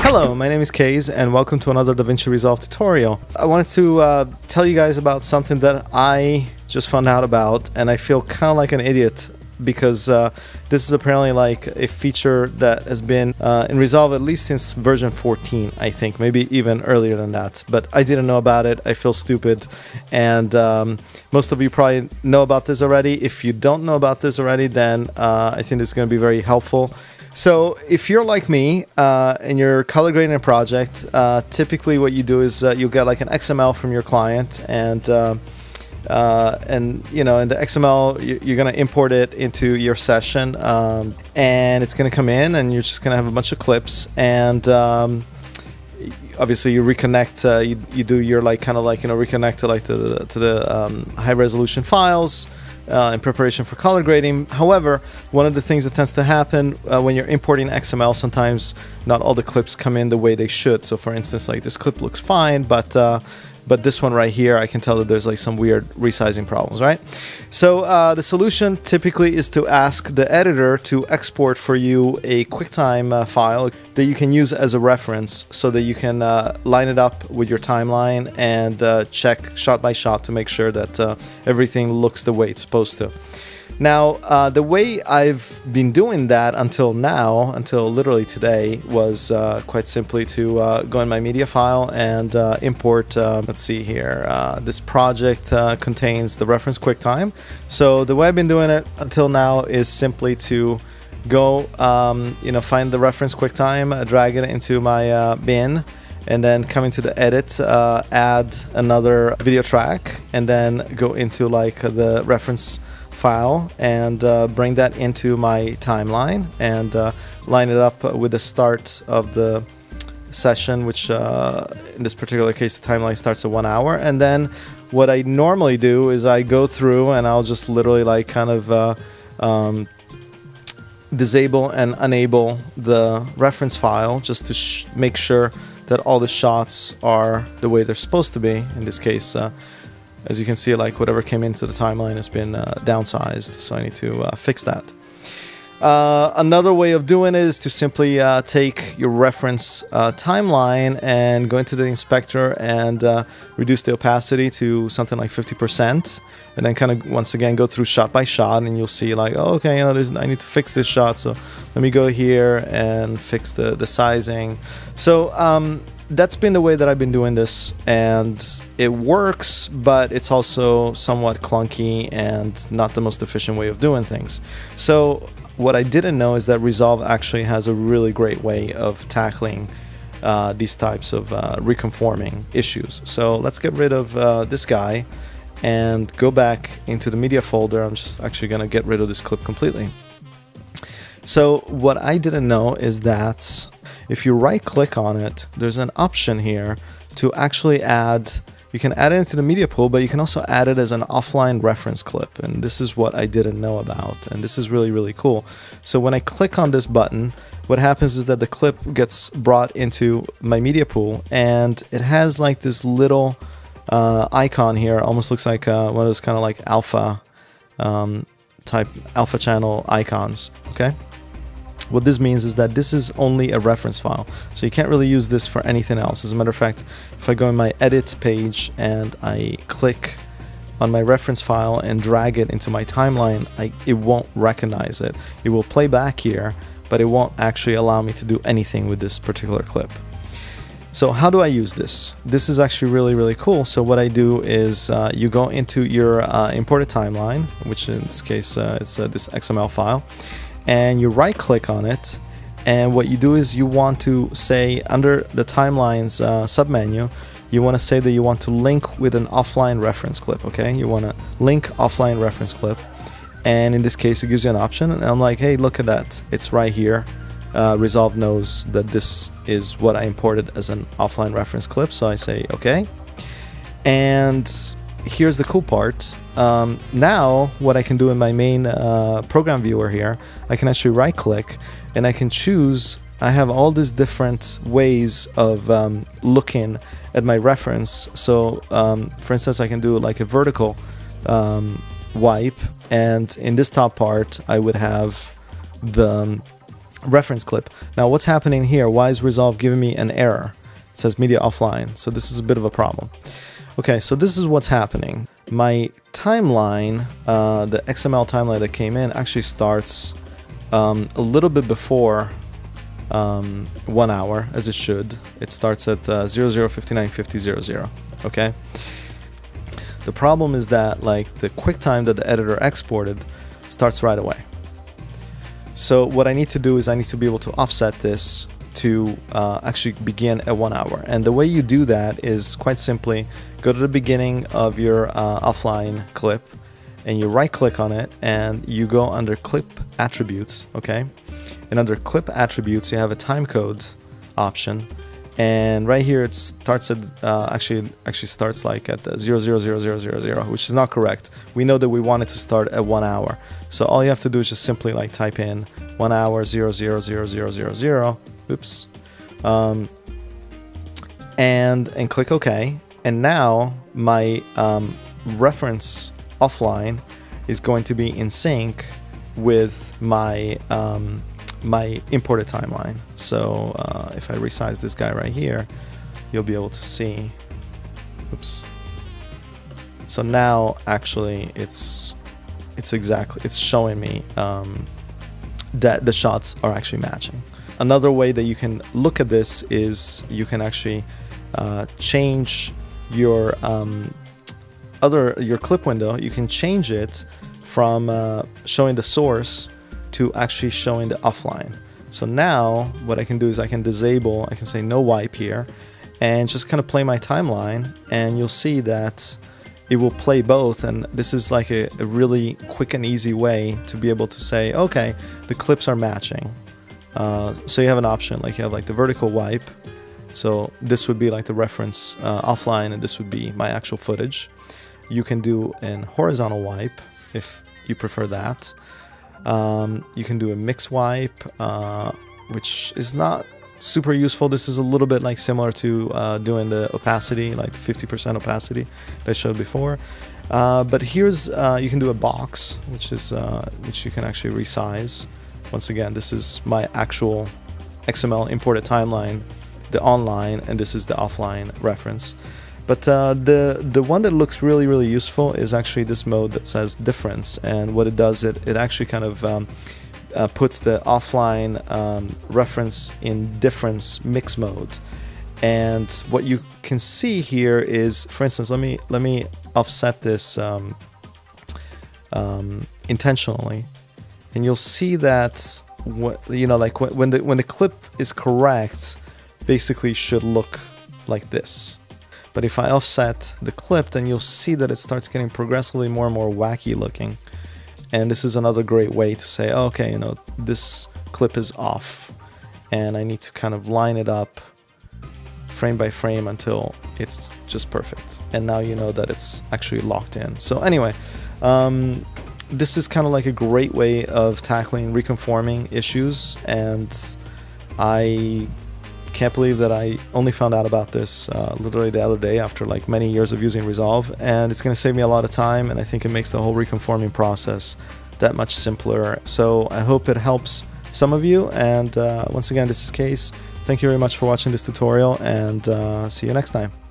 Hello, my name is Kaze and welcome to another DaVinci Resolve tutorial. I wanted to tell you guys about something that I just found out about, and I feel kind of like an idiot because this is apparently like a feature that has been in Resolve at least since version 14, I think, maybe even earlier than that. But I didn't know about it. I feel stupid, and most of you probably know about this already. If you don't know about this already, then I think this is going to be very helpful. So if you're like me and you're color grading a project, typically what you do is you'll get like an XML from your client, and you know, in the XML you're going to import it into your session, and it's going to come in, and you're just going to have a bunch of clips, and obviously you reconnect. You do your like kind of like, you know, reconnect to like to the high resolution files. In preparation for color grading. However, one of the things that tends to happen when you're importing XML, sometimes not all the clips come in the way they should. So for instance, like this clip looks fine, but this one right here, I can tell that there's like some weird resizing problems, right? So the solution typically is to ask the editor to export for you a QuickTime file that you can use as a reference, so that you can line it up with your timeline and check shot by shot to make sure that everything looks the way it's supposed to. Now, the way I've been doing that until now, until literally today, was quite simply to go in my media file and import, let's see here, this project contains the reference QuickTime. So the way I've been doing it until now is simply to go, you know, find the reference QuickTime, drag it into my bin, and then come into the edit, add another video track, and then go into like the reference file and bring that into my timeline and line it up with the start of the session, which in this particular case the timeline starts at 1 hour. And then what I normally do is I go through and I'll just literally like kind of disable and enable the reference file just to make sure that all the shots are the way they're supposed to be. In this case, as you can see, like whatever came into the timeline has been downsized, so I need to fix that. Another way of doing it is to simply take your reference timeline and go into the inspector and reduce the opacity to something like 50%, and then kind of once again go through shot by shot, and you'll see like, oh, okay, you know, I need to fix this shot, so let me go here and fix the sizing. So that's been the way that I've been doing this, and it works, but it's also somewhat clunky and not the most efficient way of doing things. So what I didn't know is that Resolve actually has a really great way of tackling these types of reconforming issues. So let's get rid of this guy and go back into the media folder. I'm just actually going to get rid of this clip completely. So what I didn't know is that if you right click on it, there's an option here to actually add, you can add it into the media pool, but you can also add it as an offline reference clip. And this is what I didn't know about. And this is really, really cool. So when I click on this button, what happens is that the clip gets brought into my media pool, and it has like this little icon here. Almost looks like one of those kind of like alpha type alpha channel icons. Okay. What this means is that this is only a reference file, so you can't really use this for anything else. As a matter of fact, if I go in my edit page and I click on my reference file and drag it into my timeline, it won't recognize it. It will play back here, but it won't actually allow me to do anything with this particular clip. So how do I use this? This is actually really, really cool. So what I do is you go into your imported timeline, which in this case it's this XML file, and you right click on it, and what you do is you want to say under the timelines submenu, you want to say that you want to link with an offline reference clip. Okay, you want to link offline reference clip, and in this case it gives you an option, and I'm like, hey, look at that, it's right here. Resolve knows that this is what I imported as an offline reference clip, so I say okay. And here's the cool part. Now what I can do in my main program viewer here, I can actually right click and I can choose, I have all these different ways of looking at my reference. So for instance, I can do like a vertical wipe, and in this top part I would have the reference clip. Now what's happening here? Why is Resolve giving me an error? It says media offline, so this is a bit of a problem. Okay, so this is what's happening. My timeline, the XML timeline that came in, actually starts a little bit before 1 hour, as it should. It starts at 00:59:50:00. Okay. The problem is that like the QuickTime that the editor exported starts right away. So what I need to do is I need to be able to offset this to actually begin at 1 hour. And the way you do that is quite simply go to the beginning of your offline clip and you right click on it and you go under clip attributes, okay? And under clip attributes you have a timecode option, and right here it starts at actually starts like at 00:00:00, which is not correct. We know that we want it to start at 1 hour, so all you have to do is just simply like type in 1 hour 00:00:00. Oops, and click OK. And now my reference offline is going to be in sync with my my imported timeline. So if I resize this guy right here, you'll be able to see. Oops. So now actually it's showing me that the shots are actually matching. Another way that you can look at this is you can actually change your your clip window. You can change it from showing the source to actually showing the offline. So now what I can do is I can disable, I can say no wipe here and just kind of play my timeline, and you'll see that it will play both. And this is like a really quick and easy way to be able to say, okay, the clips are matching. So you have an option, like you have like the vertical wipe. So this would be like the reference offline, and this would be my actual footage. You can do an horizontal wipe if you prefer that. You can do a mix wipe, which is not super useful. This is a little bit like similar to doing the opacity, like the 50% opacity that I showed before. But here's you can do a box, which you can actually resize. Once again, this is my actual XML imported timeline, the online, and this is the offline reference. But the one that looks really useful is actually this mode that says difference, and what it does, it actually kind of puts the offline reference in difference mix mode. And what you can see here is, for instance, let me offset this intentionally, and you'll see that when the clip is correct, basically should look like this. But if I offset the clip, then you'll see that it starts getting progressively more and more wacky looking. And this is another great way to say, okay, this clip is off, and I need to kind of line it up frame by frame until it's just perfect. And now you know that it's actually locked in. So anyway, this is kind of like a great way of tackling reconforming issues, and I can't believe that I only found out about this literally the other day after like many years of using Resolve, and it's going to save me a lot of time, and I think it makes the whole reconforming process that much simpler. So I hope it helps some of you, and once again, this is Case. Thank you very much for watching this tutorial, and see you next time.